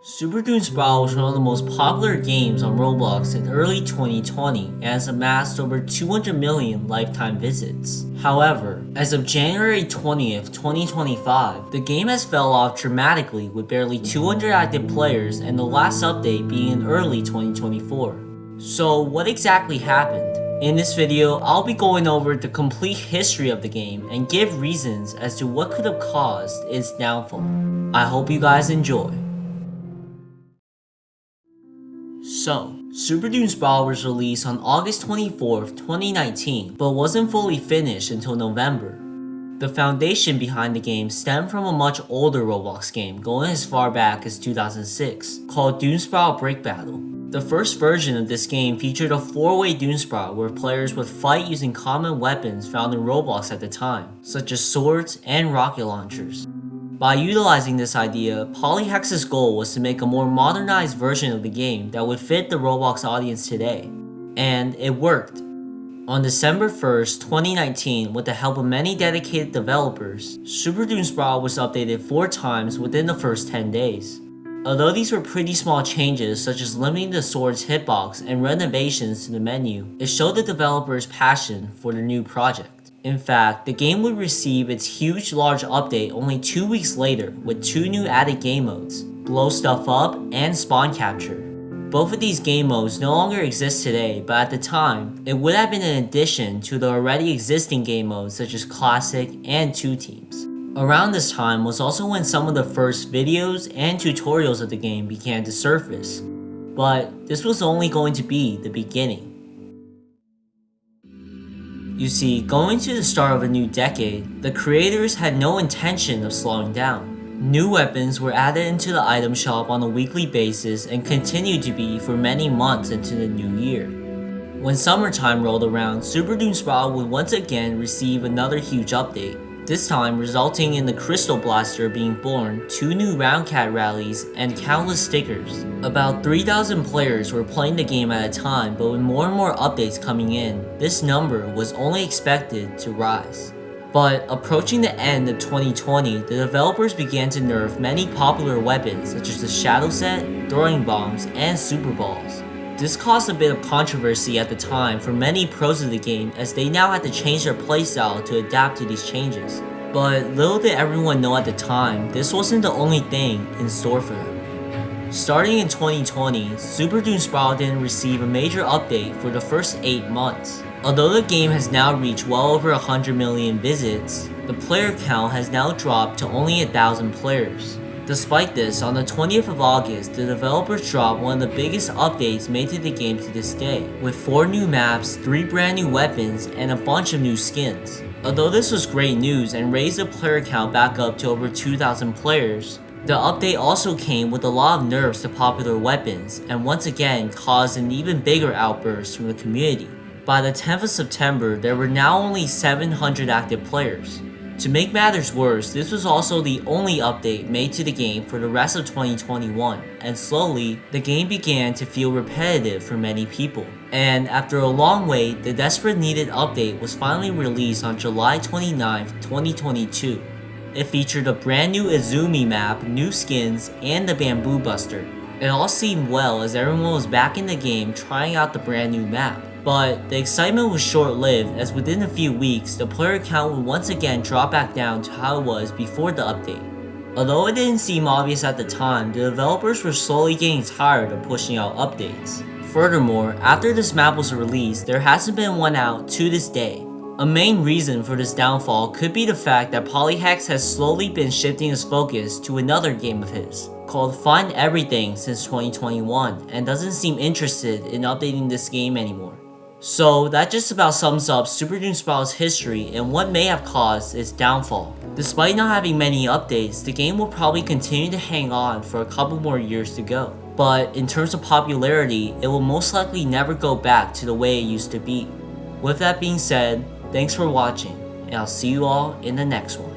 Super Doomspire was one of the most popular games on Roblox in early 2020 and has amassed over 200 million lifetime visits. However, as of January 20th, 2025, the game has fell off dramatically with barely 200 active players and the last update being in early 2024. So what exactly happened? In this video, I'll be going over the complete history of the game and give reasons as to what could have caused its downfall. I hope you guys enjoy. So, Super Doomspire was released on August 24th, 2019, but wasn't fully finished until November. The foundation behind the game stemmed from a much older Roblox game going as far back as 2006, called Doomspire Break Battle. The first version of this game featured a 4-way Doomspire where players would fight using common weapons found in Roblox at the time, such as swords and rocket launchers. By utilizing this idea, Polyhex's goal was to make a more modernized version of the game that would fit the Roblox audience today. And it worked. On December 1st, 2019, with the help of many dedicated developers, Super Doomspire was updated 4 times within the first 10 days. Although these were pretty small changes such as limiting the sword's hitbox and renovations to the menu, it showed the developers' passion for the new project. In fact, the game would receive its huge large update only 2 weeks later with 2 new added game modes, Blow Stuff Up and Spawn Capture. Both of these game modes no longer exist today, but at the time, it would have been an addition to the already existing game modes such as Classic and 2 Teams. Around this time was also when some of the first videos and tutorials of the game began to surface, but this was only going to be the beginning. You see, going to the start of a new decade, the creators had no intention of slowing down. New weapons were added into the item shop on a weekly basis and continued to be for many months into the new year. When summertime rolled around, Super Doomspire would once again receive another huge update, this time resulting in the Crystal Blaster being born, 2 new Round Cat rallies, and countless stickers. About 3,000 players were playing the game at a time, but with more and more updates coming in, this number was only expected to rise. But approaching the end of 2020, the developers began to nerf many popular weapons such as the Shadow Set, Throwing Bombs, and Super Balls. This caused a bit of controversy at the time for many pros of the game as they now had to change their playstyle to adapt to these changes. But little did everyone know at the time, this wasn't the only thing in store for them. Starting in 2020, Super Doomspire didn't receive a major update for the first 8 months. Although the game has now reached well over 100 million visits, the player count has now dropped to only 1,000 players. Despite this, on the 20th of August, the developers dropped one of the biggest updates made to the game to this day, with 4 new maps, 3 brand new weapons, and a bunch of new skins. Although this was great news and raised the player count back up to over 2,000 players, the update also came with a lot of nerfs to popular weapons, and once again caused an even bigger outburst from the community. By the 10th of September, there were now only 700 active players. To make matters worse, this was also the only update made to the game for the rest of 2021, and slowly, the game began to feel repetitive for many people. And after a long wait, the desperate needed update was finally released on July 29th, 2022. It featured a brand new Izumi map, new skins, and the Bamboo Buster. It all seemed well as everyone was back in the game trying out the brand new map. But the excitement was short-lived as within a few weeks, the player count would once again drop back down to how it was before the update. Although it didn't seem obvious at the time, the developers were slowly getting tired of pushing out updates. Furthermore, after this map was released, there hasn't been one out to this day. A main reason for this downfall could be the fact that Polyhex has slowly been shifting his focus to another game of his, called Find Everything since 2021, and doesn't seem interested in updating this game anymore. So that just about sums up Super Doomspire's history and what may have caused its downfall. Despite not having many updates, the game will probably continue to hang on for a couple more years to go. But in terms of popularity, it will most likely never go back to the way it used to be. With that being said, thanks for watching, and I'll see you all in the next one.